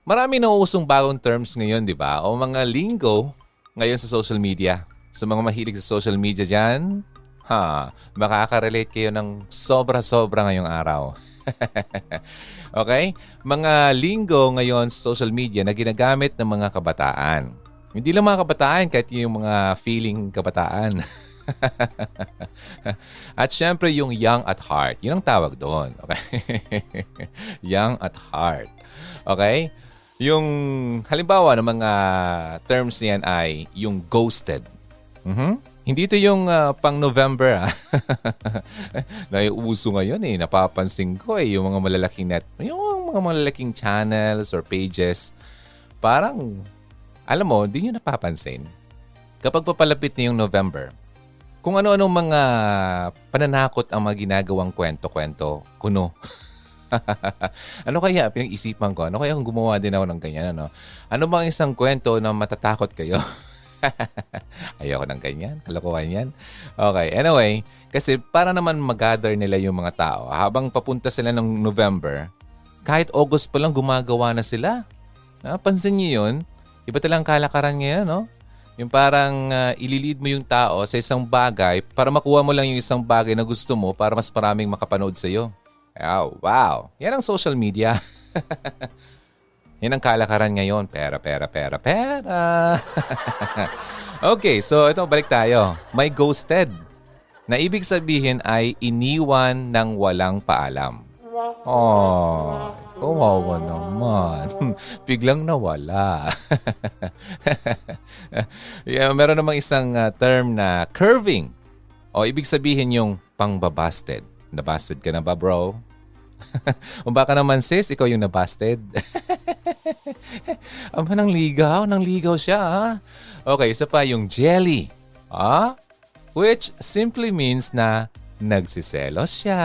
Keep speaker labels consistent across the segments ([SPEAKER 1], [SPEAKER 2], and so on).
[SPEAKER 1] Marami nauusong bagong terms ngayon, di ba? O mga lingo ngayon sa social media. Sa mga mahilig sa social media dyan, makaka-relate kayo ng sobra-sobra ngayong araw. Okay? Mga lingo ngayon sa social media na ginagamit ng mga kabataan. Hindi lang mga kabataan, kahit yung mga feeling kabataan. At syempre yung young at heart. Yun ang tawag doon. Okay? Young at heart. Okay? Yung halimbawa ng mga terms niyan ay yung ghosted. Hindi ito yung pang November. Naiuso ngayon napapansin ko yung mga yung mga malalaking channels or pages. Parang, alam mo, di nyo napapansin. Kapag papalapit na yung November, kung ano-anong mga pananakot ang mga ginagawang kwento-kwento, kuno. Ano kaya, pinag-isipan ko, ano kaya kung gumawa din ako ng ganyan, ano? Ano bang isang kwento na matatakot kayo? Ayoko ng ganyan, kalokohan yan. Okay, anyway, kasi para naman mag-gather nila yung mga tao, habang papunta sila ng November, kahit August pa lang gumagawa na sila. Napansin niyo yun? Iba talang kalakaran ngayon, no? Yung parang ililid mo yung tao sa isang bagay para makuha mo lang yung isang bagay na gusto mo para mas maraming makapanood sa'yo. Oh, wow. Yan ang social media. Yan ang kalakaran ngayon. Pera. Okay, so ito, balik tayo. May ghosted. Na ibig sabihin ay iniwan ng walang paalam. Oh, kawawa naman. Biglang nawala. Meron namang isang term na curving. O ibig sabihin yung pangbabasted. Nabasted ka na ba, bro? O baka naman, sis, ikaw yung nabasted. Aba, nang ligaw siya, ha? Okay, isa pa yung jelly. Which simply means na nagsiselos siya.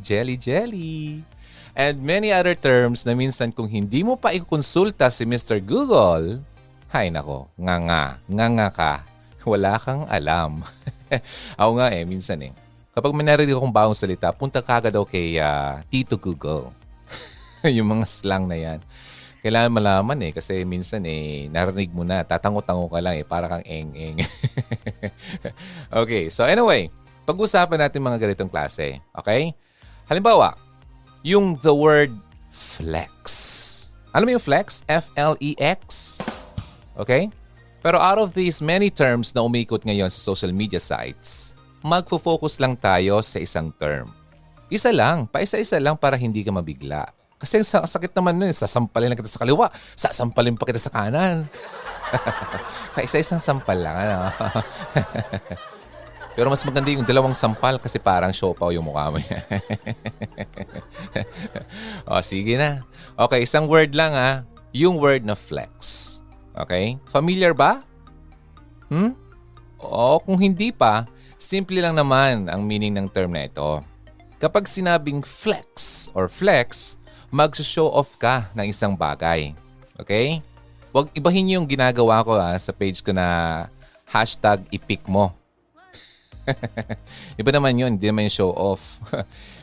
[SPEAKER 1] Jelly. And many other terms na minsan kung hindi mo pa ikukonsulta si Mr. Google, hay nako, nga ka. Wala kang alam. Ako nga minsan kapag may narinig akong bagong salita, punta kagad daw kay Tito Google. Yung mga slang na yan. Kailangan malaman kasi minsan narinig mo na, tatango-tango ka lang para kang eng-eng. Okay, so anyway, pag-usapan natin mga ganitong klase. Okay? Halimbawa, yung the word flex. Alam mo yung flex? F-L-E-X. Okay? Pero out of these many terms na umikot ngayon sa social media sites, magfo-focus lang tayo sa isang term. Isa lang, paisa-isa lang para hindi ka mabigla. Kasi ang sakit naman nun, sasampalin lang kita sa kaliwa, sasampalin pa kita sa kanan. Paisa-isang sampal lang, ano? Pero mas maganda yung dalawang sampal kasi parang siopaw yung mukha mo. O, sige na. Okay, isang word lang yung word na flex. Okay? Familiar ba? O kung hindi pa, simple lang naman ang meaning ng term na ito. Kapag sinabing flex or flex, mag-show off ka ng isang bagay. Okay? Huwag ibahin niyo yung ginagawa ko sa page ko na #ipik mo. Iba naman yun, hindi naman yung show off.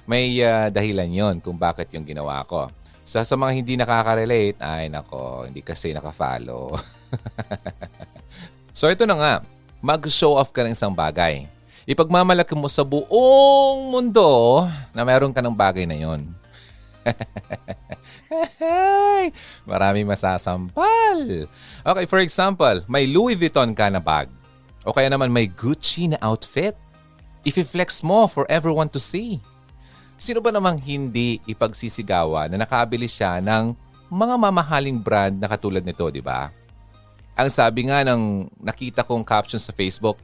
[SPEAKER 1] May dahilan yon kung bakit yung ginawa ko. Sa mga hindi nakaka-relate, ay nako, hindi kasi naka-follow. So ito na nga, mag-show off ka ng isang bagay. Ipagmamalaki mo sa buong mundo na meron ka ng bagay na yon. Maraming masasampal. Okay, for example, may Louis Vuitton ka na bag. O kaya naman may Gucci na outfit. I-flex mo for everyone to see. Sino ba namang hindi ipagsisigawan na nakabili siya ng mga mamahaling brand na katulad nito, di ba? Ang sabi nga ng nakita kong caption sa Facebook,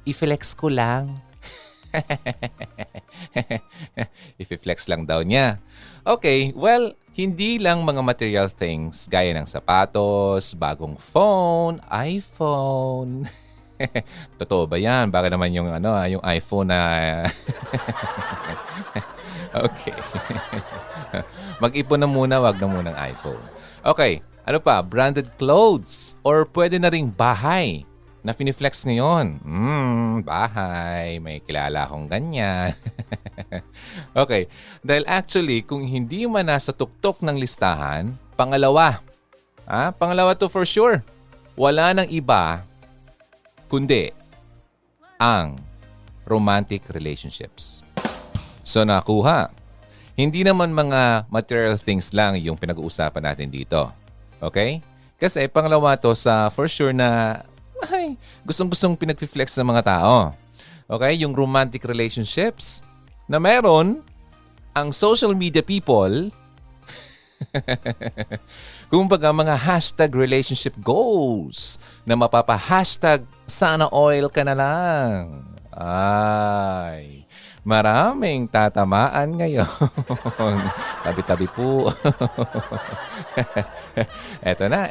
[SPEAKER 1] i-flex ko lang. I-flex lang daw niya. Okay, well, hindi lang mga material things gaya ng sapatos, bagong phone, iPhone. Totoo ba yan? Baka naman yung yung iPhone na okay. Mag-ipon na muna, wag na munang iPhone. Okay, ano pa? Branded clothes or pwede na ring bahay na finiflex ngayon. Bahay. May kilala akong ganyan. Okay. Dahil actually, kung hindi man nasa tuktok ng listahan, pangalawa Pangalawa to for sure. Wala nang iba kundi ang romantic relationships. So nakuha. Hindi naman mga material things lang yung pinag-uusapan natin dito. Okay? Kasi pangalawa to sa for sure na gustong-gustong pinag-flex ng mga tao. Okay? Yung romantic relationships na meron ang social media people kumbaga mga hashtag relationship goals na mapapa-hashtag sana oil ka na lang. Ay, maraming tatamaan ngayon. Tabi-tabi po. Eto na.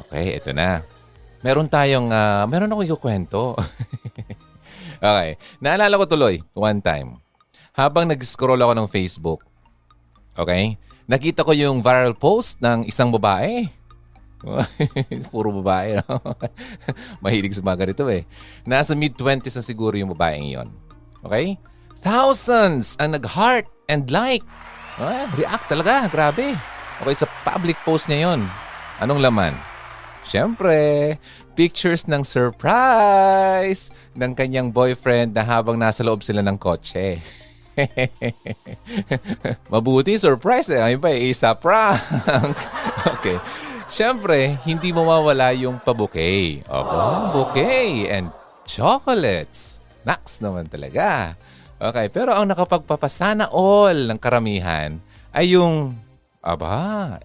[SPEAKER 1] Okay, eto na. Meron ako ikukwento. Okay, naalala ko tuloy, one time. Habang nag-scroll ako ng Facebook, okay, nakita ko yung viral post ng isang babae. Puro babae, no? Mahilig sa mga ganito eh. Nasa mid-20s na siguro yung babaeng yon. Okay? Thousands ang nag-heart and like. React talaga, grabe. Okay, sa public post niya yon. Anong laman? Siyempre, pictures ng surprise ng kanyang boyfriend na habang nasa loob sila ng kotse. Mabuti, surprise eh. Ay ba, isa prank. Okay. Siyempre, hindi mawawala yung pa-bouquet. Bouquet and chocolates. Naks naman talaga. Okay, pero ang nakapagpapasana all ng karamihan ay yung,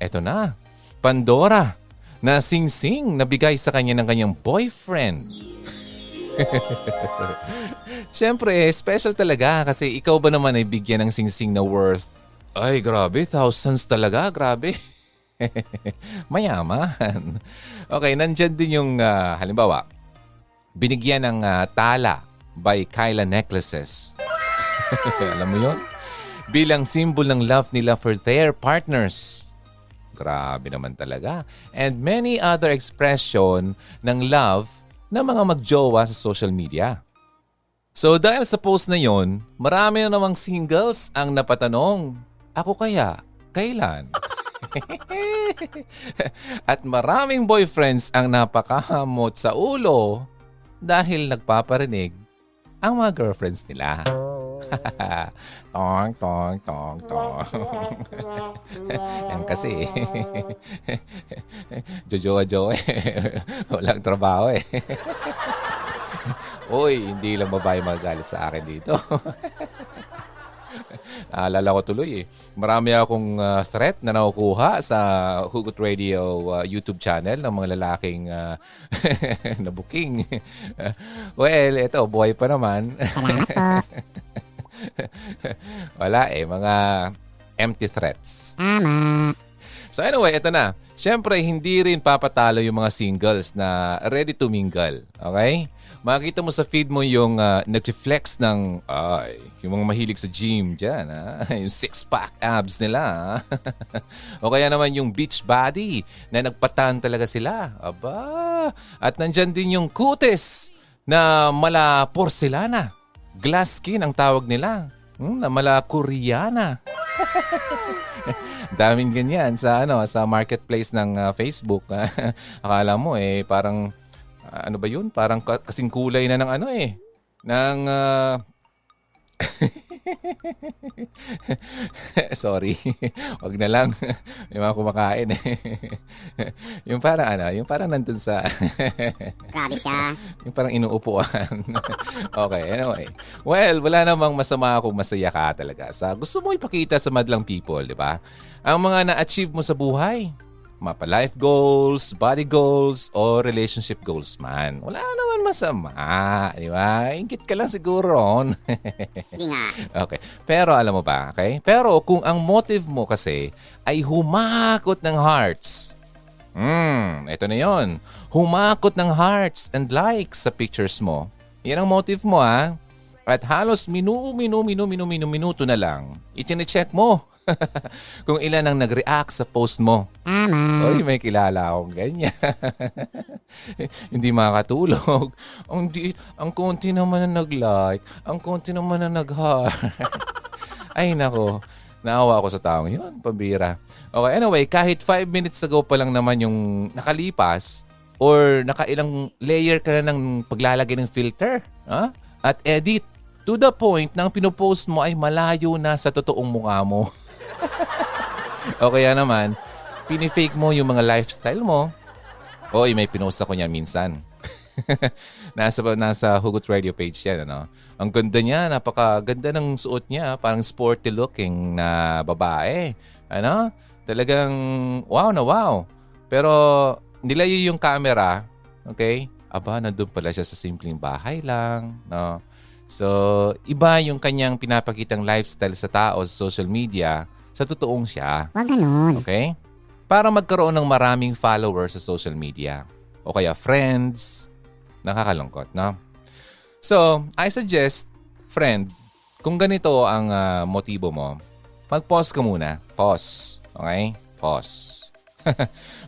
[SPEAKER 1] eto na, Pandora na sing-sing na bigay sa kanya ng kanyang boyfriend. Siyempre, special talaga kasi ikaw ba naman ay bigyan ng sing-sing na worth, ay grabe, thousands talaga, grabe. Mayaman. Okay, nandyan din yung, halimbawa, binigyan ng tala by Kyla Necklaces. Alam mo yun? Bilang symbol ng love nila for their partners. Grabe naman talaga. And many other expression ng love ng mga magjowa sa social media. So dahil sa post na yon, marami na namang singles ang napatanong, ako kaya, kailan? At maraming boyfriends ang napakahamot sa ulo dahil nagpaparinig ang mga girlfriends nila. Tong, tong, tong, tong. Yan kasi. Jojowa-jowa eh. Walang trabaho eh. Uy, hindi lang babae magalit sa akin dito. Naalala ko tuloy eh. Marami akong threat na nakukuha sa Hugot Radio YouTube channel ng mga lalaking na booking. Well, ito, buhay pa naman. Wala eh, mga empty threats. So anyway, ito na. Siyempre, hindi rin papatalo yung mga singles na ready to mingle. Okay? Makikita mo sa feed mo yung nag-flex ng, yung mga mahilig sa gym dyan, yung six-pack abs nila. O kaya naman yung beach body na nagpatan talaga sila. Aba! At nandyan din yung kutis na mala porcelana. Glass skin ang tawag nila. Na mala Koreana. Daming ganyan sa marketplace ng Facebook. Akala mo parang ano ba yun? Parang kasing kulay na ng ng sorry. Wag na lang. May mga kumakain eh. Yung parang nandun sa
[SPEAKER 2] Grabe siya.
[SPEAKER 1] yung parang inuupuan. Okay, anyway. Well, wala namang masama kung masaya ka talaga sa gusto mo ipakita sa madlang people, di ba? Ang mga na-achieve mo sa buhay. Mapa-life goals, body goals, o relationship goals man. Wala naman masama, di ba? Ingit ka lang siguro.
[SPEAKER 2] Hindi nga.
[SPEAKER 1] Okay. Pero alam mo ba, okay? Pero kung ang motive mo kasi ay humakot ng hearts. Ito na yon. Humakot ng hearts and likes sa pictures mo. Yan ang motive mo, ha? At halos minuto na lang, i-check mo kung ilan ang nag-react sa post mo. Oy, may kilala akong ganyan. Hindi makakatulog. Ang konti naman na nag-like. Ang konti naman na nag-heart. Ay, nako. Naawa ako sa taong yun, pambira. Okay, anyway, kahit 5 minutes ago pa lang naman yung nakalipas or nakailang layer ka na ng paglalagay ng filter at edit to the point na ang pinopost mo ay malayo na sa totoong mukha mo. O kaya naman, pinifake mo yung mga lifestyle mo. Oy, may pinost ako niya minsan. nasa Hugot Radio page yan, ano? Ang ganda niya, napakaganda ng suot niya, parang sporty looking na babae. Ano? Talagang wow na wow. Pero nilayo yung camera, okay? Aba, nandun pala siya sa simpleng bahay lang, no? So, iba yung kanyang pinapakitang lifestyle sa tao sa social media sa totoong siya.
[SPEAKER 2] Wag ganon.
[SPEAKER 1] Okay? Para magkaroon ng maraming followers sa social media. O kaya friends. Nakakalungkot, no? So, I suggest, friend, kung ganito ang motibo mo, mag-pause ka muna. Pause. Okay? Pause.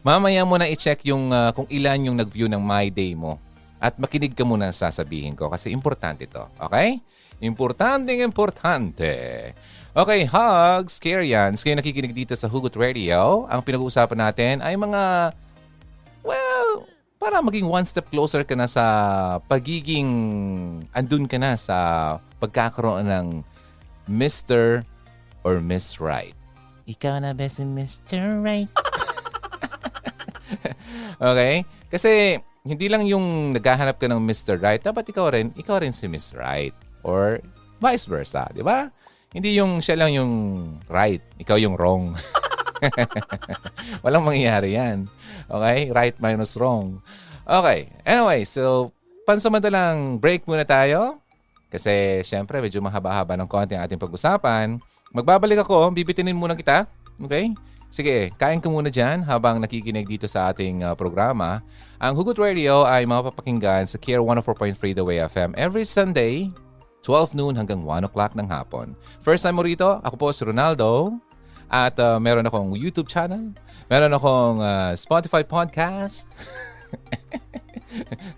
[SPEAKER 1] Mamaya mo na i-check yung kung ilan yung nag-view ng My Day mo. At makinig ka muna sa sasabihin ko kasi importante to. Okay? Importante. Okay, hugs, Karians. Kayo nakikinig dito sa Hugot Radio. Ang pinag-uusapan natin ay mga, well, para maging one step closer ka na sa pagiging, andun ka na sa pagkakaroon ng Mr. or Miss Right. Ikaw na ba si Mr. Right? Okay? Kasi hindi lang yung naghahanap ka ng Mr. Right, dapat ikaw rin si Miss Right. Or vice versa, di ba? Hindi yung siya lang yung right, ikaw yung wrong. Walang mangyayari yan. Okay? Right minus wrong. Okay. Anyway, so pansamantalang break muna tayo. Kasi syempre medyo mahaba-haba ng konti ang ating pag-usapan. Magbabalik ako, bibitinin muna kita. Okay? Sige, kain ka muna dyan habang nakikinig dito sa ating programa. Ang Hugot Radio ay mapapakinggan sa Care 104.3 The Way FM every Sunday, 12 noon hanggang 1 o'clock ng hapon. First time mo rito, ako po si Ronaldo. At meron akong YouTube channel. Meron akong Spotify podcast.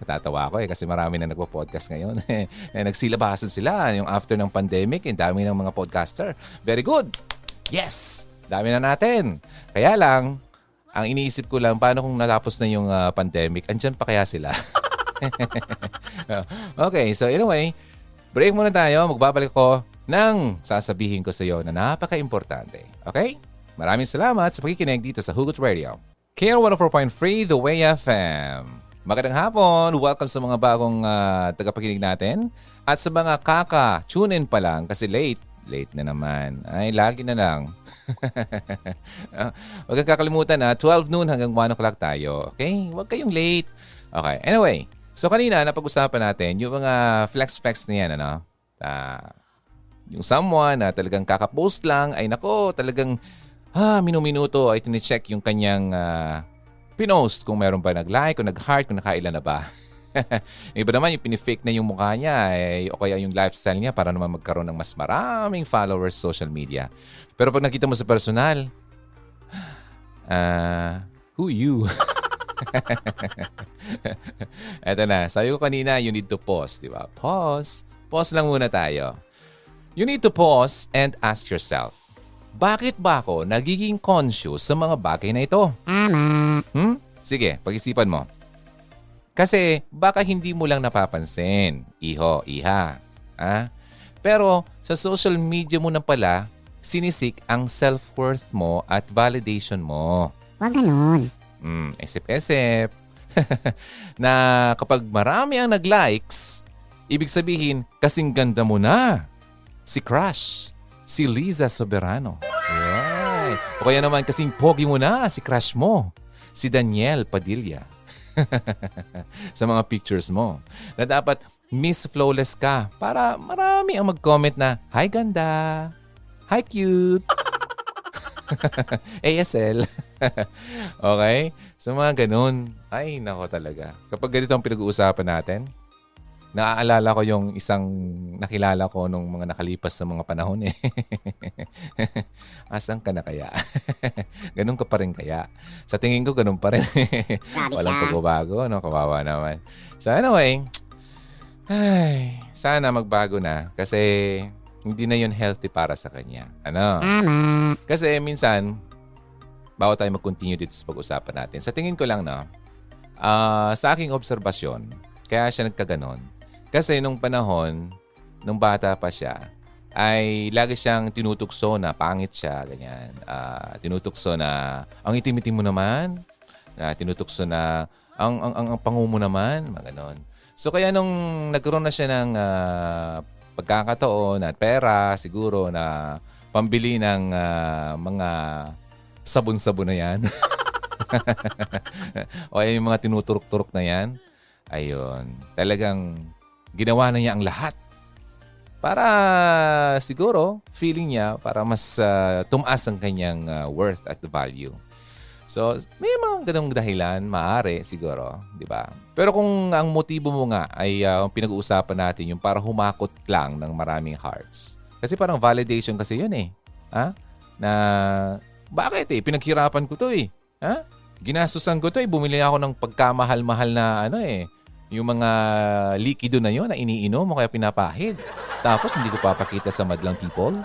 [SPEAKER 1] Natatawa ako kasi marami na nagpo-podcast ngayon. Nagsilabasan sila yung after ng pandemic. Ang dami ng mga podcaster. Very good! Yes! Dami na natin. Kaya lang, ang iniisip ko lang, paano kung natapos na yung pandemic? Andyan pa kaya sila? Okay, so anyway, break muna tayo. Magbabalik ko ng sasabihin ko sa iyo na napaka-importante. Okay? Maraming salamat sa pakikinig dito sa Hugot Radio. Care 104.3 The Way FM. Magandang hapon. Welcome sa mga bagong tagapakinig natin. At sa mga kaka-tune in pa lang kasi late na naman. Ay, lagi na lang. Huwag kang kakalimutan 12 noon hanggang 1 o'clock tayo. Okay? Huwag kayong late. Okay. Anyway, so kanina napag-usapan natin yung mga flex na yan, ano? Yung someone na talagang kakapost lang, ay nako, talagang minuminuto ay tinicheck yung kanyang pinost kung meron ba nag-like, kung nag-heart, kung nakailan na ba. Iba naman yung pinifake na yung mukha niya o kaya yung lifestyle niya para naman magkaroon ng mas maraming followers sa social media. Pero pag nakita mo sa personal, who you? Eto na, sabi ko kanina, you need to pause, di ba? Pause. Pause lang muna tayo. You need to pause and ask yourself, bakit ba ako nagiging conscious sa mga bagay na ito?
[SPEAKER 2] Tama.
[SPEAKER 1] Sige, pag-isipan mo. Kasi baka hindi mo lang napapansin, iho, iha. Pero sa social media mo na pala, sinisik ang self-worth mo at validation mo.
[SPEAKER 2] Wag ganon.
[SPEAKER 1] Isip-isip. Na kapag marami ang nag-likes, ibig sabihin, kasing ganda mo na. Si Crush, si Liza Soberano. Right. O kaya naman kasing pogi mo na si crush mo, si Daniel Padilla. Sa mga pictures mo. Na dapat Miss Flawless ka para marami ang mag-comment na, hi ganda, hi cute, ASL. Okay? So mga ganun. Ay, nako talaga. Kapag ganito ang pinag-uusapan natin, naaalala ko yung isang nakilala ko nung mga nakalipas na mga panahon eh. Asan ka na kaya? Ganun ka pa rin kaya? Sa tingin ko, ganun pa rin. Walang pagbabago, no? Kawawa naman. So anyway, ay, sana magbago na. Kasi Hindi na yun healthy para sa kanya. Ano?
[SPEAKER 2] Tama.
[SPEAKER 1] Kasi minsan, bago tayo mag-continue dito sa pag-usapan natin, sa tingin ko lang sa aking obserbasyon, kaya siya nagkaganon. Kasi nung panahon, nung bata pa siya, ay lagi siyang tinutukso na pangit siya, ganyan. Tinutukso na, ang itim-itim mo naman. Tinutukso na, ang pangu mo naman, mga ganon. So kaya nung nagkaroon na siya ng pagkakataon at pera, siguro na pambili ng mga sabon-sabon na yan. O yung mga tinuturok-turok na yan. Ayun. Talagang ginawa na niya ang lahat. Para siguro, feeling niya, para mas tumaas ang kanyang worth at value. So, may mga ganong dahilan, maaari siguro, di ba? Pero kung ang motibo mo nga ay pinag-uusapan natin yung para humakot lang ng maraming hearts. Kasi parang validation kasi yun eh. Ha? Na, bakit eh? Pinaghirapan ko to eh. Ha? Ginastusan ko to eh. Bumili ako ng pagkamahal-mahal na yung mga likido na yun na iniinom mo kaya pinapahid. Tapos hindi ko papakita sa madlang people.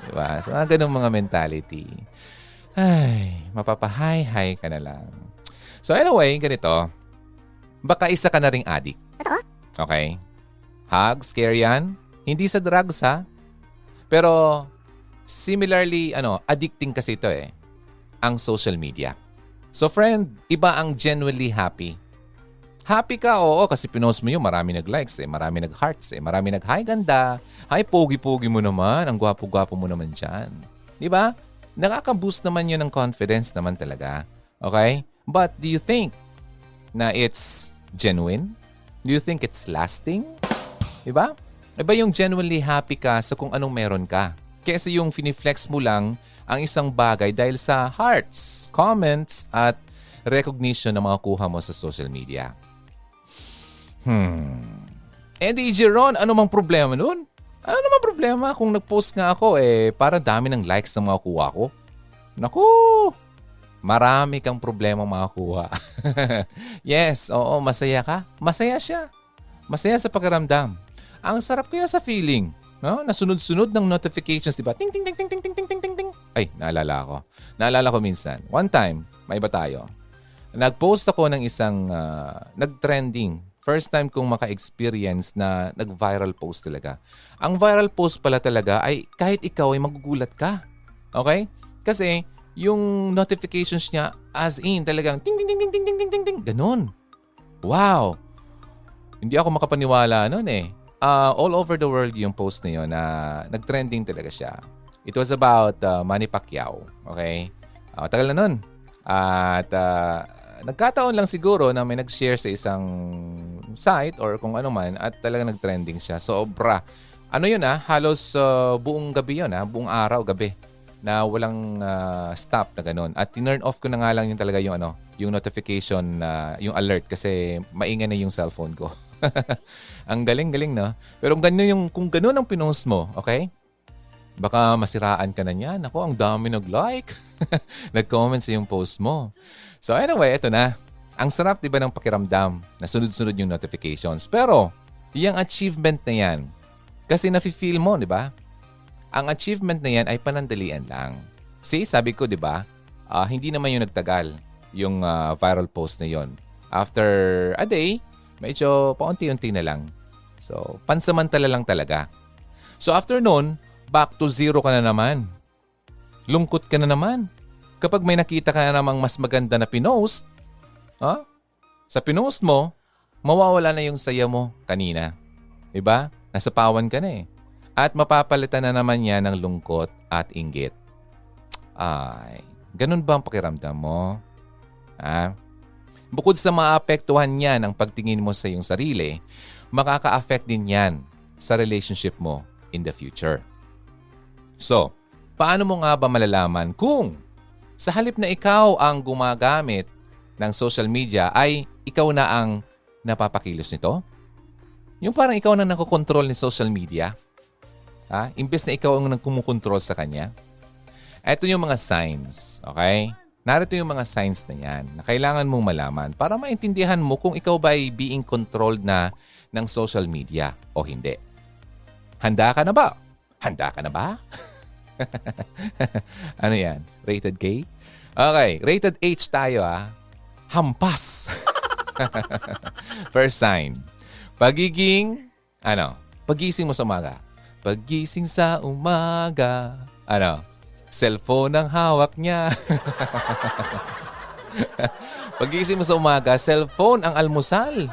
[SPEAKER 1] Diba? So, mga ganong mga mentality. Ay, mapapahay-hay ka na lang. So anyway, ganito. Baka isa ka na ring addict. Okay? Hugs, scare yan. Hindi sa drugs ha. Pero similarly, addicting kasi ito eh. Ang social media. So friend, iba ang genuinely happy. Happy ka, oo, kasi pinost mo yun, marami nag-likes marami nag-hearts marami nag-hi ganda. Hi, pogi-pogi mo naman, ang gwapo-gwapo mo naman dyan. Di ba? Nakaka-boost naman yun ng confidence naman talaga. Okay? But do you think na it's genuine? Do you think it's lasting? Diba? Iba yung genuinely happy ka sa kung anong meron ka. Kesa yung finiflex mo lang ang isang bagay dahil sa hearts, comments, at recognition na mga kuha mo sa social media. Eddie Jeron, ano mang problema nun? Ano naman problema kung nag-post nga ako para dami ng likes na makakuha ko? Naku! Marami kang problema makakuha. Yes, oo, masaya ka. Masaya siya. Masaya sa pakiramdam. Ang sarap kaya sa feeling. No? Nasunod-sunod ng notifications, diba? Ting, ting, ting, ting, ting, ting, ting, ting, ting. Ay, naalala ko minsan. One time, may iba tayo. Nag-post ako ng isang nag-trending. First time kong maka-experience na nag-viral post talaga. Ang viral post pala talaga ay kahit ikaw ay magugulat ka. Okay? Kasi yung notifications niya as in talagang ting ting ting ting ting ting ting ting ting ganun. Wow. Hindi ako makapaniwala noon eh. All over the world yung post na yun na nag-trending talaga siya. It was about Manny Pacquiao. Okay? Tagal na nun. At nagkataon lang siguro na may nag-share sa isang site or kung ano man at talagang nag-trending siya. Sobra. Ano yun halos buong gabi yun buong araw, gabi na walang stop na ganun. At tinurn off ko na nga lang yung talaga yung notification, yung alert kasi maingay na yung cellphone ko. Ang galing-galing no? Pero kung ganun ang pinost mo, okay? Baka masiraan ka na niyan. Ako, ang dami nag-like. Nag-comment sa yung post mo. So anyway, ito na. Ang sarap diba ng pakiramdam na sunod-sunod yung notifications. Pero, yung achievement na yan, kasi nafe-feel mo, di ba? Ang achievement na yan ay panandalian lang. See, sabi ko, di ba? Hindi naman yung nagtagal, yung viral post na yon. After a day, medyo paunti-unti na lang. So, pansamantala lang talaga. So, after nun, back to zero ka na naman. Lungkot ka na naman. Kapag may nakita ka na namang mas maganda na pinost, sa pinost mo, mawawala na yung saya mo kanina. Diba? Nasapawan ka na eh. At mapapalitan na naman yan ng lungkot at inggit. Ay, ganun ba ang pakiramdam mo? Bukod sa maapektuhan yan ang pagtingin mo sa iyong sarili, makaka-affect din yan sa relationship mo in the future. So, paano mo nga ba malalaman kung sa halip na ikaw ang gumagamit ng social media ay ikaw na ang napapakilos nito? Yung parang ikaw na nakokontrol ni social media? Imbes na ikaw ang kumukontrol sa kanya? Ito yung mga signs, okay? Narito yung mga signs na yan na kailangan mong malaman para maintindihan mo kung ikaw ba ay being controlled na ng social media o hindi. Handa ka na ba? Handa ka na ba? Ano yan? Rated K? Okay, rated H tayo Hampas. First sign. Pagising mo sa umaga. Pagising sa umaga. Cellphone ang hawak niya. Pagising mo sa umaga, cellphone ang almusal.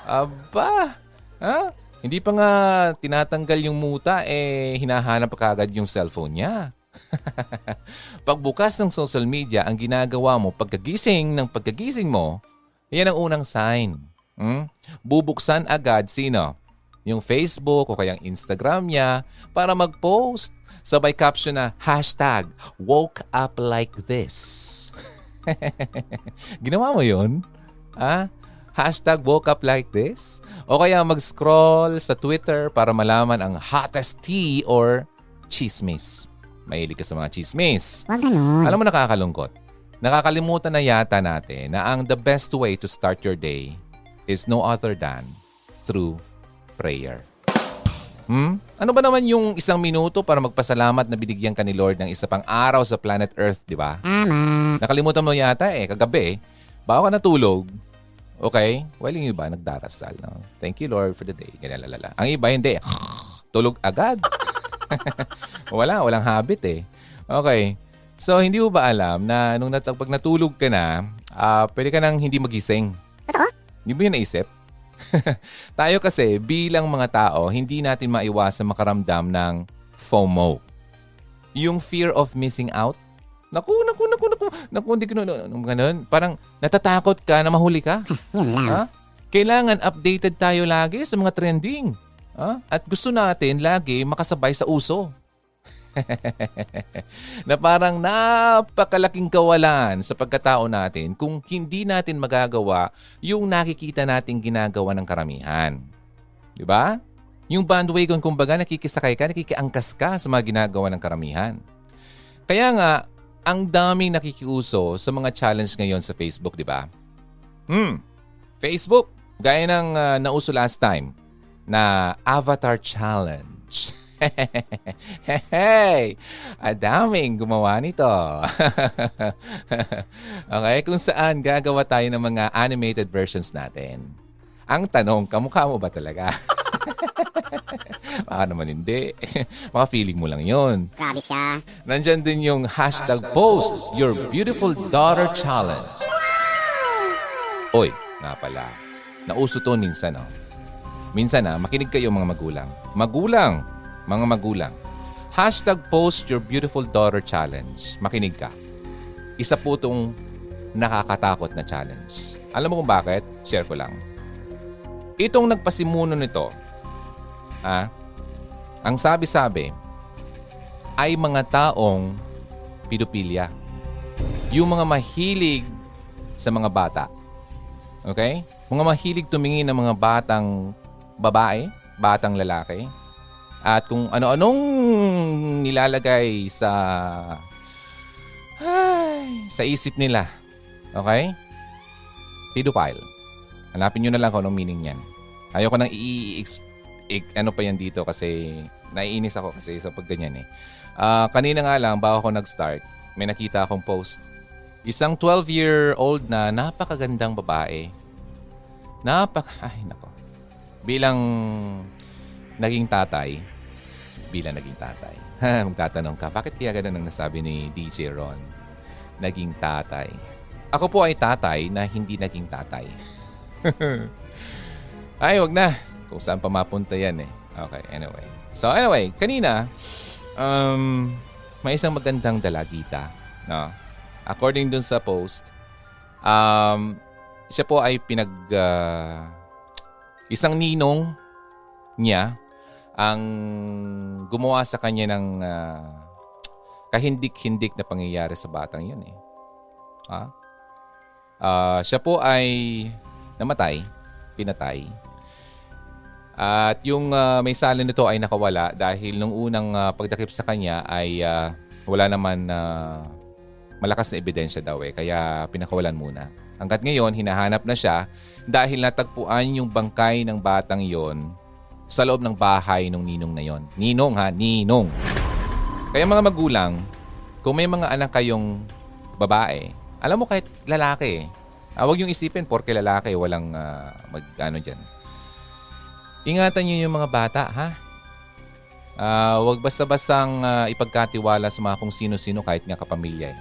[SPEAKER 1] Aba, Hindi pa nga tinatanggal yung muta, hinahanap pa kagad yung cellphone niya. Pagbukas ng social media, ang ginagawa mo pagkagising mo, yan ang unang sign. Bubuksan agad sino? Yung Facebook o kayang Instagram niya para mag-post. Sabay caption na #woke up like this. Ginawa mo yun? #woke up like this? O kaya mag-scroll sa Twitter para malaman ang hottest tea or chismis. Mahilig ka sa mga chismis.
[SPEAKER 2] Wag ganun.
[SPEAKER 1] Alam mo, nakakalungkot. Nakakalimutan na yata natin na ang the best way to start your day is no other than through prayer. Ano ba naman yung 1 minuto para magpasalamat na binigyan ka ni Lord ng isa pang araw sa planet Earth, di ba?
[SPEAKER 2] Tama.
[SPEAKER 1] Nakalimutan mo yata kagabi, bago ka natulog. Okay? Well, yung iba nagdarasal. No? Thank you, Lord, for the day. Ganyan, lalala. Ang iba hindi. Tulog agad. Walang habit Okay. So, hindi mo ba alam na pag natulog ka na, pwede ka nang hindi magising?
[SPEAKER 2] Totoo?
[SPEAKER 1] Hindi mo yun naisip? Tayo kasi, bilang mga tao, hindi natin maiwasan makaramdam ng FOMO. Yung fear of missing out. Naku, hindi ko ganun. Parang natatakot ka na mahuli ka.
[SPEAKER 2] Yun lang.
[SPEAKER 1] Kailangan updated tayo lagi sa mga trending. At gusto natin lagi makasabay sa uso. Na parang napakalaking kawalan sa pagkatao natin kung hindi natin magagawa yung nakikita nating ginagawa ng karamihan. Di ba? Yung bandwagon, kumbaga, nakikisakay ka, nakikiangkas ka sa mga ginagawa ng karamihan. Kaya nga, ang daming nakikiuso sa mga challenge ngayon sa Facebook, di ba? Facebook, gaya ng nauso last time na Avatar Challenge. Hey! Adaming gumawa nito. Okay, kung saan gagawa tayo ng mga animated versions natin. Ang tanong, kamukha mo ba talaga? Baka naman hindi. Baka feeling mo lang yon.
[SPEAKER 2] Grabe siya.
[SPEAKER 1] Nandyan din yung #post your beautiful daughter challenge. Oy, nga pala. Nauso to minsan, Minsan, makinig kayo mga magulang. Mga magulang. #post your beautiful daughter challenge. Makinig ka. Isa po itong nakakatakot na challenge. Alam mo kung bakit? Share ko lang. Itong nagpasimuno nito, ang sabi-sabi ay mga taong pedophilia. Yung mga mahilig sa mga bata. Okay? Mga mahilig tumingin ng mga batang babae, batang lalaki. At kung ano-anong nilalagay sa isip nila. Okay? Pedophile. Hanapin nyo na lang kung anong meaning yan. Ayoko nang ano pa yan dito kasi naiinis ako kasi sa pagganyan kanina nga lang, bago ako nag-start, may nakita akong post. Isang 12-year-old na napakagandang babae. Ay, nako. Bilang naging tatay, magtatanong ka, bakit kaya ganun ang nasabi ni DJ Ron? Naging tatay. Ako po ay tatay na hindi naging tatay. Ay, wag na. Kung saan pa mapunta yan Okay, anyway. So anyway, kanina, may isang magandang dalagita. No? According dun sa post, siya po ay isang ninong niya ang gumawa sa kanya ng kahindik-hindik na pangyayari sa batang yun siya po ay pinatay. At yung may salin nito ay nakawala dahil nung unang pagdakip sa kanya ay wala naman malakas na ebidensya daw kaya pinakawalan muna. Hanggat ngayon, hinahanap na siya dahil natagpuan yung bangkay ng batang yon sa loob ng bahay ng ninong na yon. Ninong ha, ninong. Kaya mga magulang, kung may mga anak kayong babae, alam mo kahit lalaki, huwag yung isipin porke lalaki, walang mag-ano dyan. Ingatan nyo yung mga bata, ha? Huwag basta-bastang ipagkatiwala sa mga kung sino-sino kahit nga kapamilya.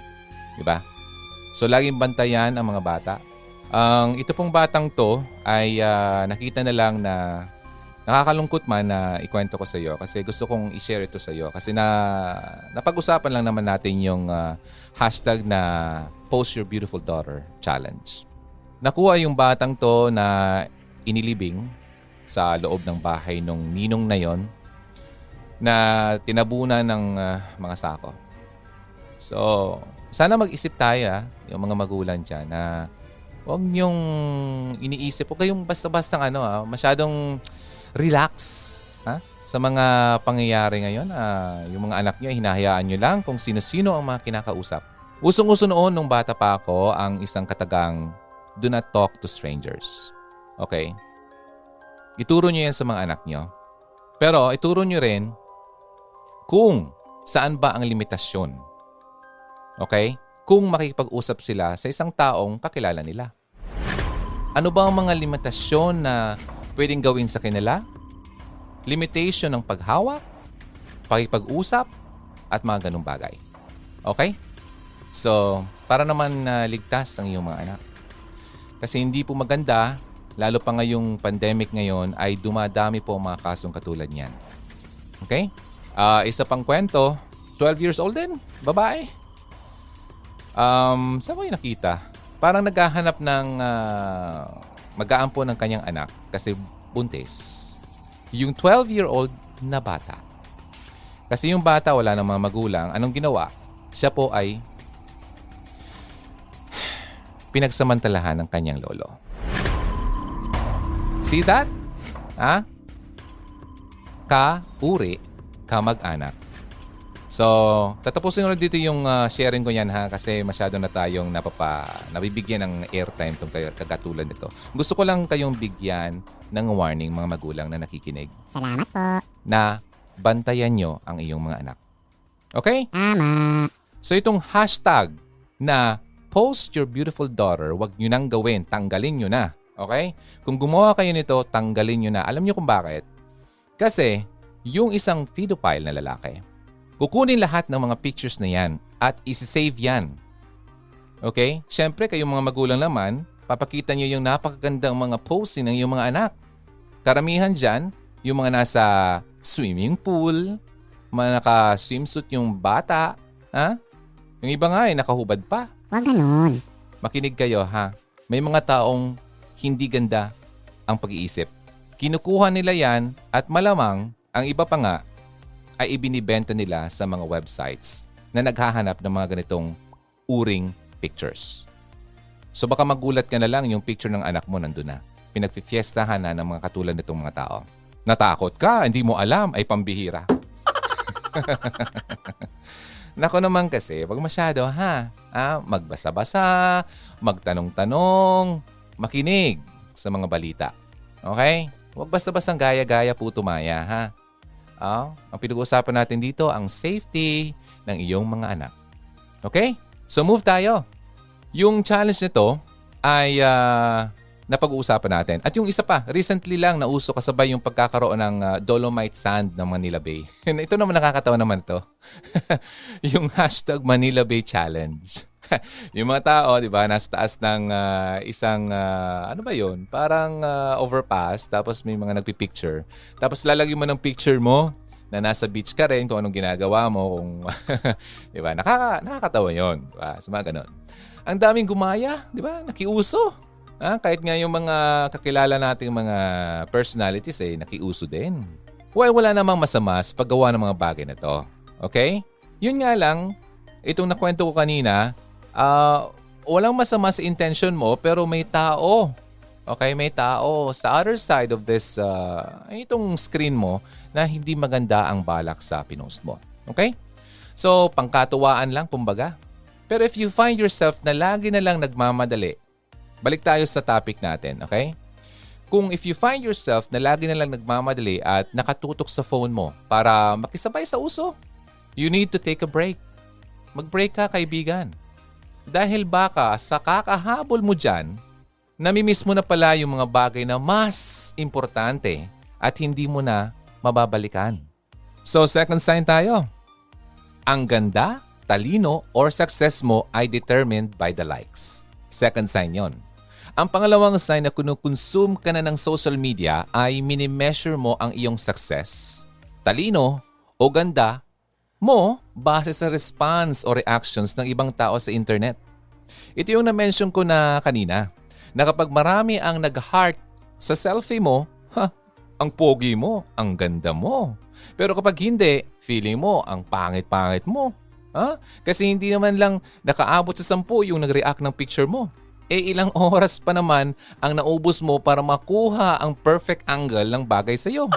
[SPEAKER 1] Diba? So, laging bantayan ang mga bata. Ito pong batang to ay nakita na lang na nakakalungkot man na ikwento ko sa iyo kasi gusto kong i-share ito sa iyo kasi napag-usapan lang naman natin yung hashtag na Post Your Beautiful Daughter Challenge. Nakuha yung batang to na inilibing sa loob ng bahay nung ninong na yon na tinabunan ng mga sako. So, sana mag-isip tayo yung mga magulang dyan na huwag niyong iniisip. Huwag kayong basta-bastang masyadong relax sa mga pangyayari ngayon. Yung mga anak niyo, hinahayaan niyo lang kung sino-sino ang mga kinakausap. Usong-uso noon nung bata pa ako ang isang katagang do not talk to strangers. Okay? Ituro niyo yan sa mga anak niyo. Pero ituro niyo rin kung saan ba ang limitasyon. Okay? Kung makikipag-usap sila sa isang taong kakilala nila. Ano ba ang mga limitasyon na pwedeng gawin sa kanila? Limitation ng paghawak, pakipag-usap, at mga ganung bagay. Okay? So, para naman ligtas ang iyong mga anak. Kasi hindi po maganda, lalo pa ngayong pandemic ngayon, ay dumadami po ang mga kasong katulad niyan. Okay? Isa pang kwento, 12 years old din, babae. Saan ko yung nakita? Parang naghahanap ng mag-aampo ng kanyang anak kasi buntis. Yung 12-year-old na bata. Kasi yung bata wala ng mga magulang. Anong ginawa? Siya po ay pinagsamantalahan ng kanyang lolo. See that? Ka-uri, ka-mag-anak. So, tatapusin ko dito yung sharing ko yan kasi masyado na tayong nabibigyan ng airtime itong kagatulad nito. Gusto ko lang kayong bigyan ng warning mga magulang na nakikinig.
[SPEAKER 2] Salamat po.
[SPEAKER 1] Na bantayan nyo ang iyong mga anak. Okay?
[SPEAKER 2] Tama.
[SPEAKER 1] So, itong hashtag na Post Your Beautiful Daughter, wag nyo nang gawin. Tanggalin nyo na. Okay? Kung gumawa kayo nito, tanggalin nyo na. Alam nyo kung bakit? Kasi, yung isang pedophile na lalaki, kukunin lahat ng mga pictures na yan at isi-save yan. Okay? Siyempre, kayong mga magulang naman, papakita nyo yung napakagandang mga posting ng iyong mga anak. Karamihan dyan, yung mga nasa swimming pool, mga naka-swimsuit yung bata, Yung iba nga nakahubad pa.
[SPEAKER 2] Huwag ganun.
[SPEAKER 1] Makinig kayo, May mga taong hindi ganda ang pag-iisip. Kinukuha nila yan at malamang ang iba pa nga ay ibinibenta nila sa mga websites na naghahanap ng mga ganitong uring pictures. So baka magulat ka na lang yung picture ng anak mo nandun na. Pinagfifiestahan na ng mga katulad nitong mga tao. Natakot ka, hindi mo alam, ay pambihira. Nako naman kasi, wag masyado magbasa-basa, magtanong-tanong, makinig sa mga balita. Okay? Wag basta-bastang gaya-gaya po tumaya, ang pinag-uusapan natin dito, ang safety ng iyong mga anak. Okay? So move tayo. Yung challenge nito ay napag-uusapan natin. At yung isa pa, recently lang nauso kasabay yung pagkakaroon ng Dolomite Sand ng Manila Bay. Ito naman nakakatawa naman to. Yung hashtag Manila Bay Challenge. Yung mga tao, di ba, nasa taas ng isang, ano ba yun? Parang overpass, tapos may mga nagpipicture. Tapos lalagyan mo ng picture mo na nasa beach ka rin, kung anong ginagawa mo, kung, di ba, nakakatawa yun. Diba? So, mga ganun. Ang daming gumaya, di ba? Nakiuso. Kahit nga yung mga kakilala nating mga personalities, nakiuso din. Well, wala namang masama sa paggawa ng mga bagay na to. Okay? Yun nga lang, itong nakwento ko kanina, walang masama sa intention mo, pero may tao. Okay, may tao sa other side of this, itong screen mo, na hindi maganda ang balak sa pinost mo. Okay? So, pangkatuwaan lang, kumbaga. Pero if you find yourself na lagi na lang nagmamadali, balik tayo sa topic natin, okay? Kung if you find yourself na lagi na lang nagmamadali at nakatutok sa phone mo para makisabay sa uso, you need to take a break. Mag-break ka, kaibigan. Dahil baka sa kakahabol mo dyan, namimiss mo na pala yung mga bagay na mas importante at hindi mo na mababalikan. So, second sign tayo. Ang ganda, talino, or success mo ay determined by the likes. Second sign yon. Ang pangalawang sign na kinukonsume ka na ng social media ay minimeasure mo ang iyong success, talino, o ganda mo base sa response o reactions ng ibang tao sa internet. Ito yung na-mention ko na kanina, na kapag marami ang nag-heart sa selfie mo, ang pogi mo, ang ganda mo. Pero kapag hindi, feeling mo, ang pangit-pangit mo. Kasi hindi naman lang nakaabot sa 10 yung nag-react ng picture mo. Ilang oras pa naman ang naubos mo para makuha ang perfect angle ng bagay sa'yo.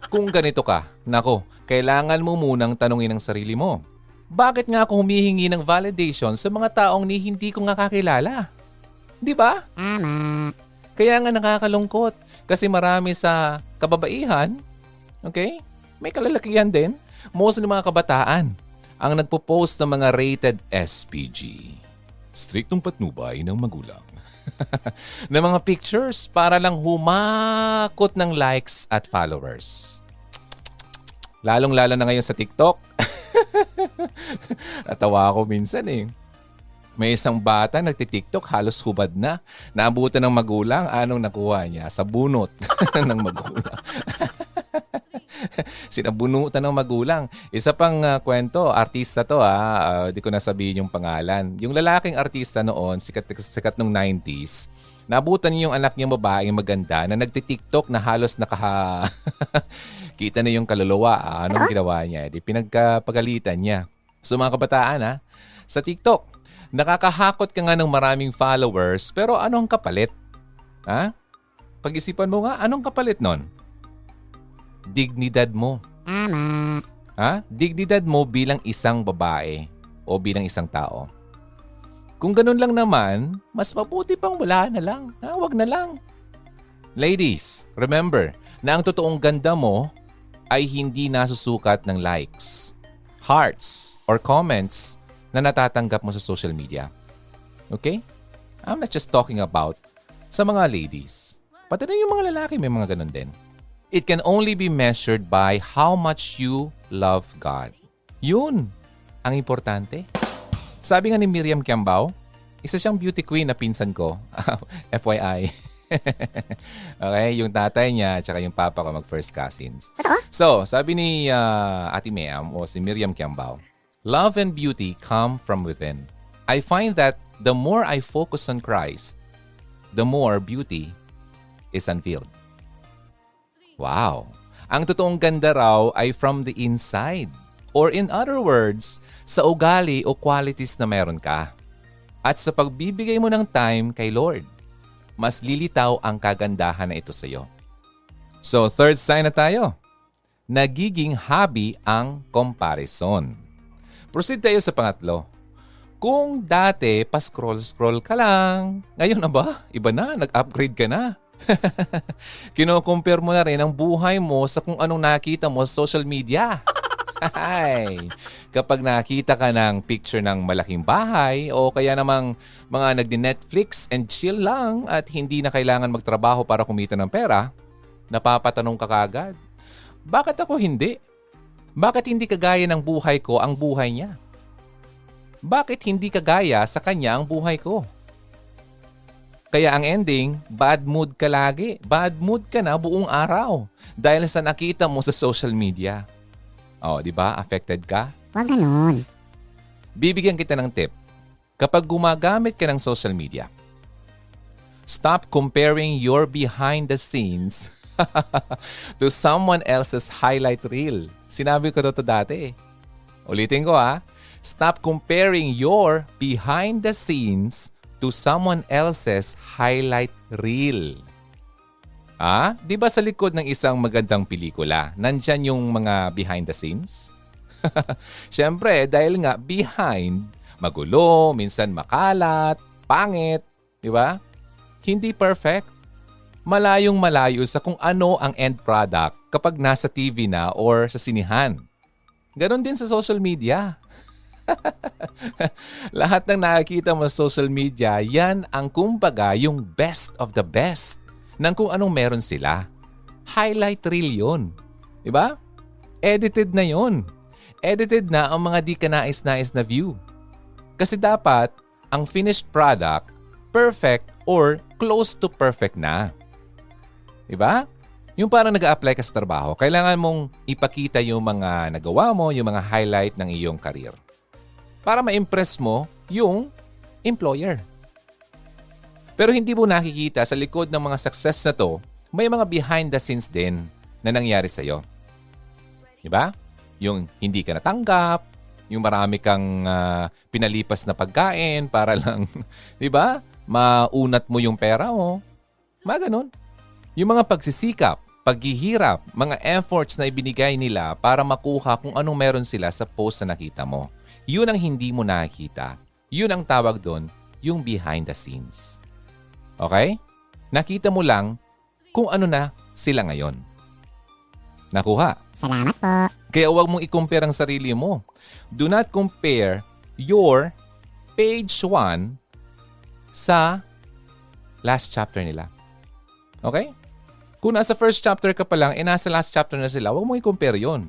[SPEAKER 1] Kung ganito ka, nako, kailangan mo munang tanungin ang sarili mo. Bakit nga ako humihingi ng validation sa mga taong hindi ko nga kakilala? Di ba?
[SPEAKER 2] Tama.
[SPEAKER 1] Kaya nga nakakalungkot kasi marami sa kababaihan, okay? May kalalakihan din. Most ng mga kabataan ang nagpo-post ng mga rated SPG. Striktong patnubay ng magulang. Na mga pictures para lang humakot ng likes at followers. Lalong-lalo na ngayon sa TikTok. Natawa ako minsan eh. May isang bata nagti-TikTok, halos hubad na. Naabutan ng magulang, anong nakuha niya? Sa bunot ng magulang. Sinabunutan ng magulang. Isa pang kwento, artista to di ko na sabihin yung pangalan. Yung lalaking artista noon, sikat nung 90s, naabutan niya yung anak niyang babaeng maganda na nagti-TikTok na halos kita na yung kaluluwa. Anong ginawa niya? Pinagpagalitan niya. So mga kabataan sa TikTok, nakakahakot ka nga ng maraming followers, pero anong kapalit? Pag-isipan mo nga, anong kapalit nun? Dignidad mo.
[SPEAKER 2] Tama.
[SPEAKER 1] Dignidad mo bilang isang babae o bilang isang tao. Kung ganun lang naman, mas mabuti pang wala na lang. Wag na lang. Ladies, remember na ang totoong ganda mo ay hindi nasusukat ng likes, hearts, or comments na natatanggap mo sa social media. Okay? I'm not just talking about sa mga ladies. Pati na yung mga lalaki may mga ganun din. It can only be measured by how much you love God. Yun ang importante. Sabi nga ni Miriam Kiambao, isa siyang beauty queen na pinsan ko. FYI. Okay, yung tatay niya at yung papa ko mag-first cousins. So, sabi ni Ate Meam o si Miriam Kiambao, love and beauty come from within. I find that the more I focus on Christ, the more beauty is unveiled. Wow! Ang totoong ganda raw ay from the inside. Or in other words, sa ugali o qualities na meron ka. At sa pagbibigay mo ng time kay Lord, mas lilitaw ang kagandahan na ito sa iyo. So, third sign na tayo. Nagiging hobby ang comparison. Proceed tayo sa pangatlo. Kung dati, pa-scroll-scroll ka lang, ngayon na ba? Iba na, nag-upgrade ka na. Kino-compare mo na rin ang buhay mo sa kung anong nakita mo sa social media. Kapag nakita ka ng picture ng malaking bahay o kaya namang mga nagdi-Netflix and chill lang at hindi na kailangan magtrabaho para kumita ng pera, napapatanong ka kagad, bakit ako hindi? Bakit hindi kagaya ng buhay ko ang buhay niya? Bakit hindi kagaya sa kanya ang buhay ko? Kaya ang ending, bad mood ka lagi. Bad mood ka na buong araw dahil sa nakita mo sa social media. Di ba? Affected ka?
[SPEAKER 2] Huwag ganun.
[SPEAKER 1] Bibigyan kita ng tip. Kapag gumagamit ka ng social media, stop comparing your behind the scenes to someone else's highlight reel. Sinabi ko to dati. Ulitin ko Stop comparing your behind the scenes to someone else's highlight reel. Di ba sa likod ng isang magandang pelikula, nandyan yung mga behind the scenes? Siyempre, dahil nga behind, magulo, minsan makalat, pangit, di ba? Hindi perfect. malayong malayo sa kung ano ang end product kapag nasa TV na or sa sinihan. Ganon din sa social media. Lahat ng nakikita mo sa social media, yan ang kumbaga yung best of the best ng kung anong meron sila. Highlight reel yun. Diba? Edited na yun. Edited na ang mga di kanais-nais na view. Kasi dapat, ang finished product, perfect or close to perfect na. Diba? Yung parang nag-a-apply ka sa trabaho, kailangan mong ipakita yung mga nagawa mo, yung mga highlight ng iyong career. Para ma-impress mo yung employer. Pero hindi mo nakikita sa likod ng mga success na to, may mga behind the scenes din na nangyari sa'yo. Diba? Yung hindi ka natanggap, yung marami kang pinalipas na pagkain para lang, diba? Maunat mo yung pera mo. Mga ganun. Yung mga pagsisikap, paghihirap, mga efforts na ibinigay nila para makuha kung anong meron sila sa post na nakita mo. Yun ang hindi mo nakikita. Yun ang tawag doon, yung behind the scenes. Okay? Nakita mo lang kung ano na sila ngayon. Nakuha?
[SPEAKER 2] Salamat po.
[SPEAKER 1] Kaya huwag mong i-compare ang sarili mo. Do not compare your page 1 sa last chapter nila. Okay? Kung nasa first chapter ka pa lang, nasa last chapter na sila, huwag mong i-compare yon.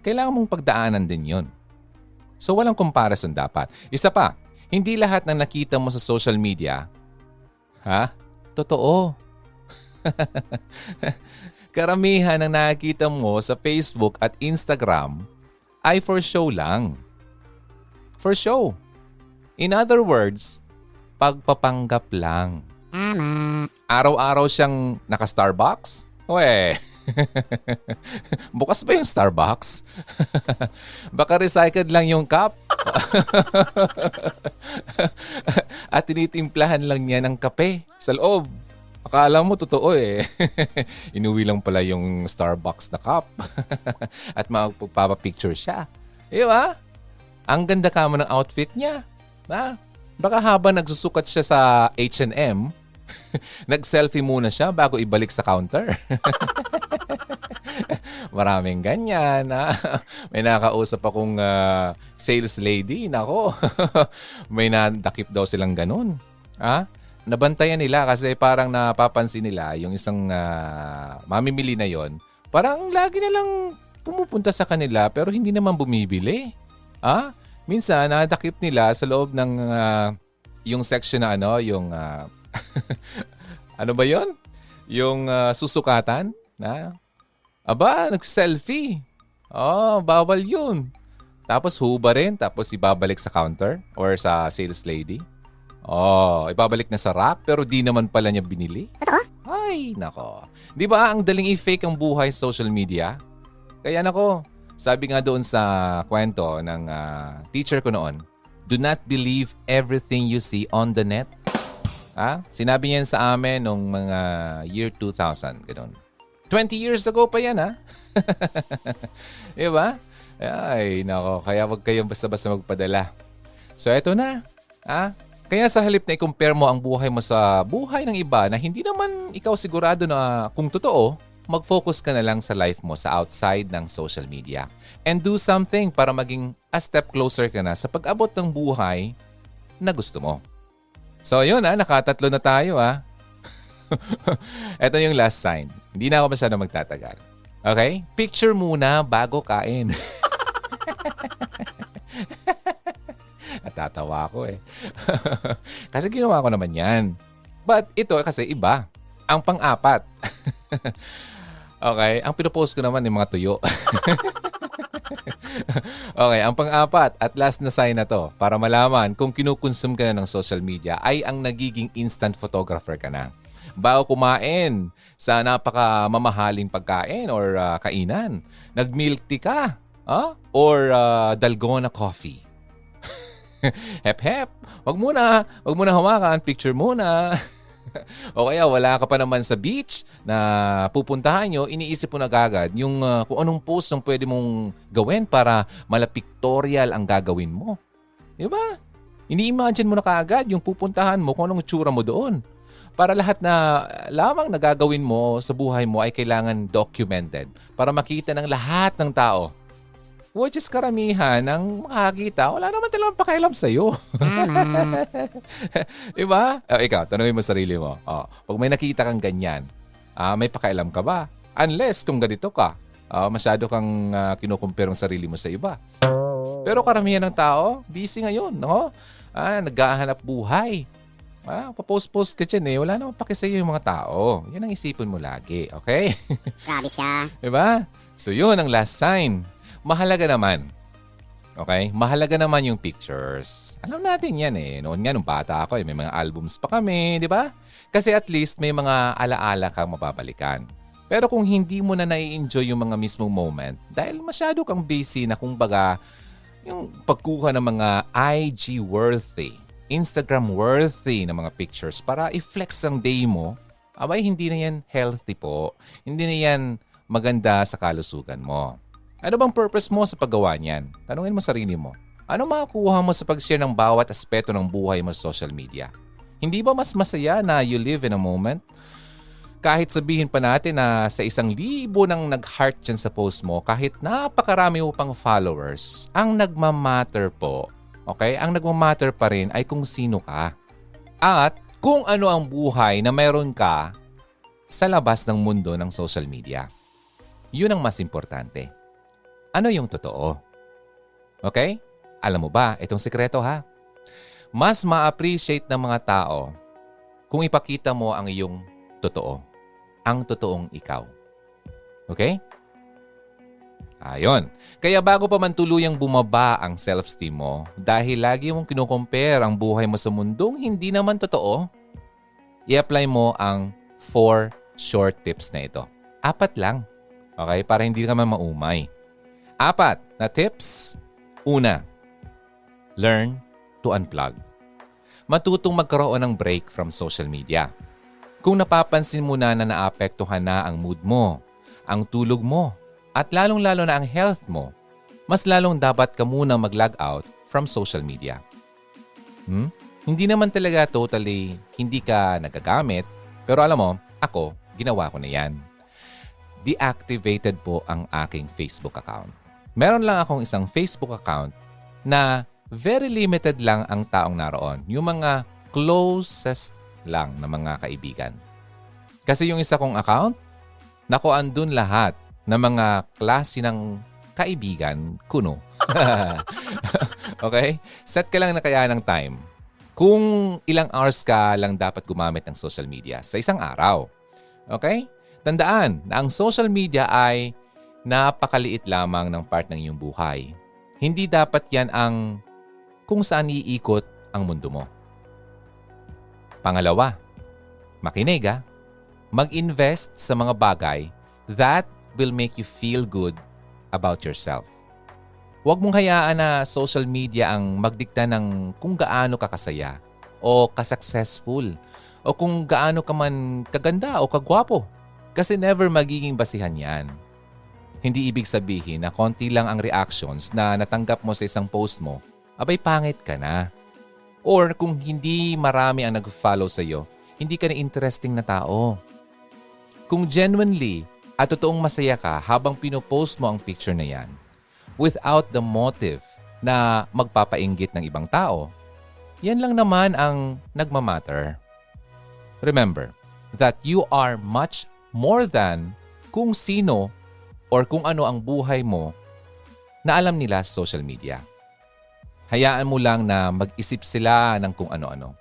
[SPEAKER 1] Kailangan mong pagdaanan din yon. So walang comparison dapat. Isa pa, hindi lahat ng nakita mo sa social media, totoo. Karamihan ng nakikita mo sa Facebook at Instagram ay for show lang. For show. In other words, pagpapanggap lang.
[SPEAKER 2] Tama.
[SPEAKER 1] Araw-araw siyang naka-Starbucks? Uwe. Bukas ba yung Starbucks? Baka recycled lang yung cup. At tinitimplahan lang niya ng kape sa loob. Akala mo totoo eh. Inuwi lang pala yung Starbucks na cup. At magpapapicture siya. Diba? Ang ganda ka mo ng outfit niya. Baka habang nagsusukat siya sa H&M, nag-selfie muna siya bago ibalik sa counter. Maraming ganyan. May nakausap akong sales lady. Nako, may nadakip daw silang ganun. Nabantayan nila kasi parang napapansin nila yung isang mamimili na yon. Parang lagi nilang pumupunta sa kanila pero hindi naman bumibili. Minsan nadakip nila sa loob ng yung section na yung ano ba yon? Yung susukatan na nag-selfie. Bawal yun. Tapos huba rin, tapos ibabalik sa counter or sa sales lady. Ibabalik na sa rack pero di naman pala niya binili. Ay, nako. Di ba ang daling i-fake ang buhay sa social media? Kaya nako, sabi nga doon sa kwento ng teacher ko noon, do not believe everything you see on the net. Sinabi niyan sa amin nung mga year 2000, gano'n. 20 years ago pa yan, Diba? Ay, nako. Kaya wag kayong basta-basta magpadala. So, eto na. Kaya sa halip na i-compare mo ang buhay mo sa buhay ng iba na hindi naman ikaw sigurado na kung totoo, mag-focus ka na lang sa life mo sa outside ng social media. And do something para maging a step closer ka na sa pag-abot ng buhay na gusto mo. So, yun nakatatlo na tayo Ito yung last sign. Hindi na ako masyado magtatagal. Okay? Picture muna bago kain. At tatawa ako Kasi ginawa ko naman yan. But ito kasi iba. Ang pang-apat. Okay? Ang pinopost ko naman yung mga tuyo. Okay, ang pang-apat at last na sign na to para malaman kung kinukonsume ka na ng social media ay ang nagiging instant photographer ka na. Bago kumain sa napaka-mamahaling pagkain or kainan, nag-milk tea ka or dalgona coffee. Hep-hep, wag muna hawakan, picture muna. O kaya wala ka pa naman sa beach na pupuntahan nyo, iniisip mo na agad yung kung anong post ang pwede mong gawin para malapictorial ang gagawin mo. Diba? Ini-imagine mo na kaagad yung pupuntahan mo kung anong tsura mo doon. Para lahat na lamang nagagawin mo sa buhay mo ay kailangan documented para makita ng lahat ng tao. Which is karamihan ng makakita, wala naman talagang pakialam sa'yo.
[SPEAKER 2] Tama.
[SPEAKER 1] Diba? Ikaw, tanungin mo sarili mo. Pag may nakita kang ganyan, may pakialam ka ba? Unless kung ganito ka, masyado kang kinukumpare ang sarili mo sa iba. Pero karamihan ng tao, busy ngayon. No? Naghahanap buhay. Papost-post ka dyan eh. Wala naman paki sa'yo yung mga tao. Yan ang isipin mo lagi. Okay?
[SPEAKER 2] Grabe siya.
[SPEAKER 1] Diba? So yun ang last sign. Mahalaga naman. Okay? Mahalaga naman yung pictures. Alam natin yan eh. Noon nga, nung bata ako, may mga albums pa kami, di ba? Kasi at least may mga alaala kang mapapalikan. Pero kung hindi mo na nai-enjoy yung mga mismong moment, dahil masyado kang busy na kumbaga, yung pagkuha ng mga IG-worthy, Instagram-worthy na mga pictures para i-flex ang day mo, abay, hindi na yan healthy po. Hindi na yan maganda sa kalusugan mo. Ano bang purpose mo sa paggawa niyan? Tanungin mo sarili mo. Ano makukuha mo sa pag-share ng bawat aspeto ng buhay mo sa social media? Hindi ba mas masaya na you live in a moment? Kahit sabihin pa natin na sa 1,000 nang nag-heart dyan sa post mo, kahit napakarami mo pang followers, ang nagmamatter po, okay? Ang nagmamatter pa rin ay kung sino ka. At kung ano ang buhay na meron ka sa labas ng mundo ng social media. Yun ang mas importante. Ano yung totoo? Okay? Alam mo ba, itong sekreto ha? Mas ma-appreciate ng mga tao kung ipakita mo ang iyong totoo. Ang totoong ikaw. Okay? Ayon. Kaya bago pa man tuluyang bumaba ang self-esteem mo dahil lagi mong kinukompare ang buhay mo sa mundong hindi naman totoo, i-apply mo ang 4 short tips na ito. 4 lang. Okay? Para hindi ka man maumay. 4 na tips. Una, learn to unplug. Matutong magkaroon ng break from social media. Kung napapansin mo na naapektuhan na ang mood mo, ang tulog mo, at lalong-lalo na ang health mo, mas lalong dapat ka munang mag-log out from social media. Hindi naman talaga totally hindi ka nagagamit, pero alam mo, ako, ginawa ko na yan. Deactivated po ang aking Facebook account. Meron lang akong isang Facebook account na very limited lang ang taong naroon. Yung mga closest lang na mga kaibigan. Kasi yung isa kong account, naku, andun lahat ng mga klase ng kaibigan kuno. Okay? Set ka lang na kaya ng time. Kung ilang hours ka lang dapat gumamit ng social media sa isang araw. Okay? Tandaan na ang social media ay napakaliit lamang ng part ng iyong buhay. Hindi dapat yan ang kung saan iikot ang mundo mo. Pangalawa, makinig ha. Mag-invest sa mga bagay that will make you feel good about yourself. Huwag mong hayaan na social media ang magdikta ng kung gaano ka kasaya o ka-successful o kung gaano ka man kaganda o kagwapo. Kasi never magiging basihan yan. Hindi ibig sabihin na konti lang ang reactions na natanggap mo sa isang post mo, abay pangit ka na. Or kung hindi marami ang nag-follow sa iyo, hindi ka na interesting na tao. Kung genuinely at totoong masaya ka habang pinopost mo ang picture na yan, without the motive na magpapainggit ng ibang tao, yan lang naman ang nagmamatter. Remember that you are much more than kung sino or kung ano ang buhay mo na alam nila sa social media. Hayaan mo lang na mag-isip sila ng kung ano-ano.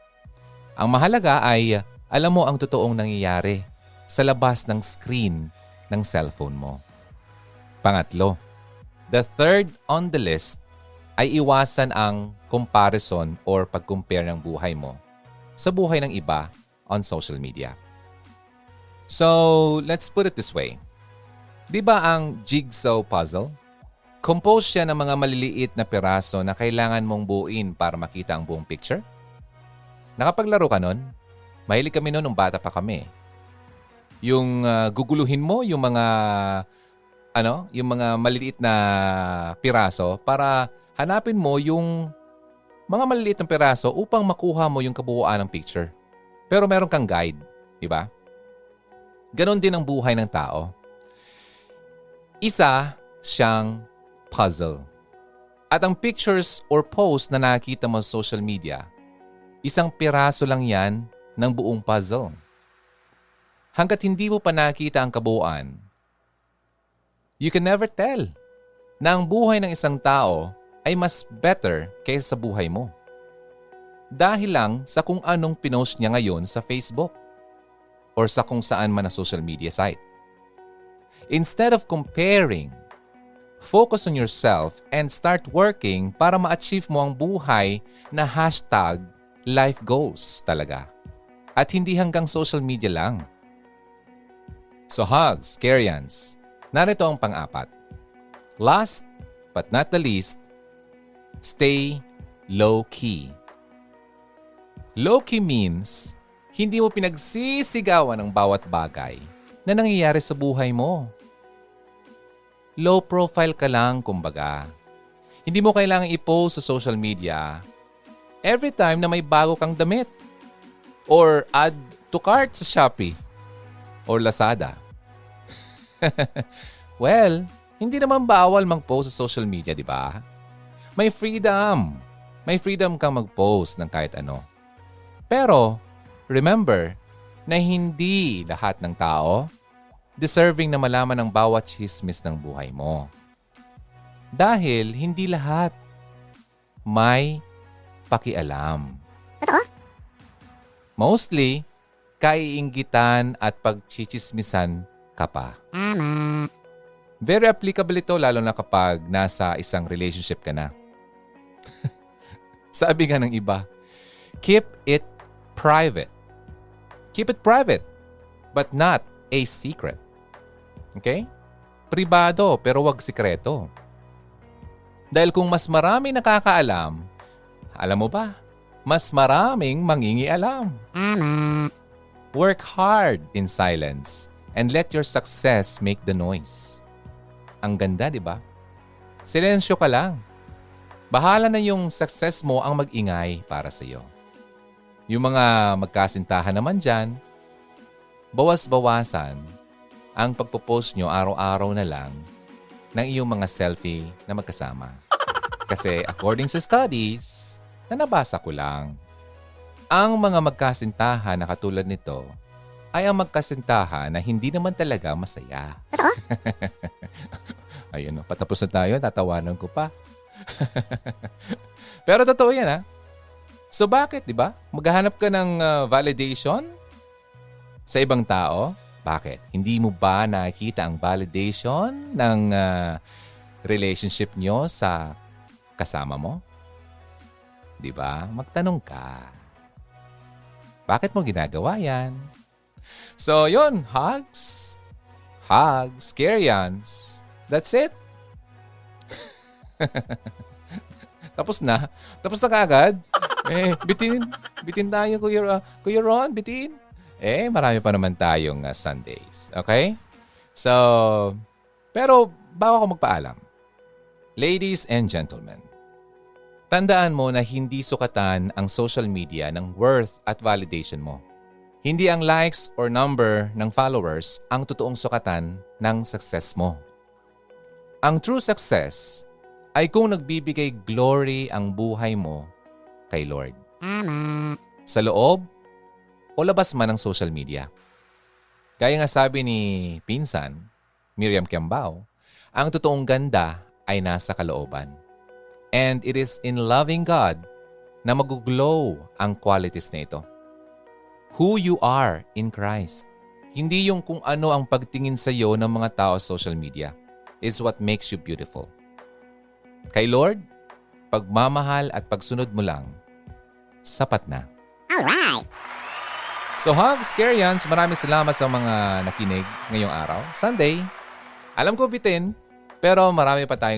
[SPEAKER 1] Ang mahalaga ay alam mo ang totoong nangyayari sa labas ng screen ng cellphone mo. Pangatlo, the third on the list ay iwasan ang comparison or pag-compare ng buhay mo sa buhay ng iba on social media. So, let's put it this way. Di ba ang jigsaw puzzle? Compose siya ng mga maliliit na piraso na kailangan mong buuin para makita ang buong picture? Nakapaglaro ka nun? Mahilig kami nun nung bata pa kami. Yung guguluhin mo yung mga maliliit na piraso para hanapin mo yung mga maliliit na piraso upang makuha mo yung kabuuan ng picture. Pero meron kang guide. Diba? Ganon din ang buhay ng tao. Isa siyang puzzle. At ang pictures or post na nakikita mo sa social media, isang piraso lang yan ng buong puzzle. Hanggat hindi mo pa nakita ang kabuuan, you can never tell na ang buhay ng isang tao ay mas better kaysa sa buhay mo. Dahil lang sa kung anong pinost niya ngayon sa Facebook or sa kung saan man na social media site. Instead of comparing, focus on yourself and start working para ma-achieve mo ang buhay na #life goals talaga. At hindi hanggang social media lang. So hugs, Karyans, narito ang pang-apat. Last but not the least, stay low-key. Low-key means hindi mo pinagsisigawan ang bawat bagay na nangyayari sa buhay mo. Low profile ka lang, kumbaga. Hindi mo kailangang i-post sa social media every time na may bago kang damit or add to cart sa Shopee or Lazada. Well, hindi naman bawal mag-post sa social media, di ba? May freedom. May freedom kang mag-post ng kahit ano. Pero, remember na hindi lahat ng tao deserving na malaman ang bawat chismis ng buhay mo. Dahil hindi lahat may pakialam.
[SPEAKER 2] Totoo?
[SPEAKER 1] Mostly, kaiinggitan at pagchichismisan ka pa.
[SPEAKER 2] Tama.
[SPEAKER 1] Very applicable ito lalo na kapag nasa isang relationship ka na. Sabi nga ng iba, keep it private. Keep it private, but not a secret. Okay? Pribado pero wag sikreto. Dahil kung mas marami nakakaalam, alam mo ba, mas maraming mangingialam.
[SPEAKER 2] Tama.
[SPEAKER 1] Work hard in silence and let your success make the noise. Ang ganda, di ba? Silensyo ka lang. Bahala na yung success mo ang mag-ingay para sa iyo. Yung mga magkasintahan naman dyan, bawas-bawasan ang pagpo-post nyo araw-araw na lang ng iyong mga selfie na magkasama. Kasi according sa studies na nabasa ko lang, ang mga magkasintahan na katulad nito ay ang magkasintahan na hindi naman talaga masaya.
[SPEAKER 2] Totoo?
[SPEAKER 1] Ayun, patapos na tayo. Tatawanan ko pa. Pero totoo yan, ha? So bakit, di ba? Maghahanap ka ng validation sa ibang tao? Bakit? Hindi mo ba nakikita ang validation ng relationship nyo sa kasama mo? Di ba? Magtanong ka. Bakit mo ginagawa yan? So, yun. Hugs. Hugs. Karyans. That's it. Tapos na. Tapos na kaagad. Bitin. Bitin tayo, Kuya Ron. Bitin. Marami pa naman tayong Sundays. Okay? So, pero bago ako magpaalam, ladies and gentlemen, tandaan mo na hindi sukatan ang social media ng worth at validation mo. Hindi ang likes or number ng followers ang totoong sukatan ng success mo. Ang true success ay kung nagbibigay glory ang buhay mo kay Lord.
[SPEAKER 2] Tama.
[SPEAKER 1] Sa loob o labas man ng social media. Gaya nga sabi ni Pinsan, Miriam Kiambao, ang totoong ganda ay nasa kalooban. And it is in loving God na mag-glow ang qualities na ito. Who you are in Christ. Hindi yung kung ano ang pagtingin sa iyo ng mga tao sa social media is what makes you beautiful. Kay Lord, pagmamahal at pagsunod mo lang, sapat na.
[SPEAKER 2] Alright.
[SPEAKER 1] So hugs, Karyans, maraming salamat sa mga nakinig ngayong araw. Sunday. Alam ko bitin, pero marami pa tayong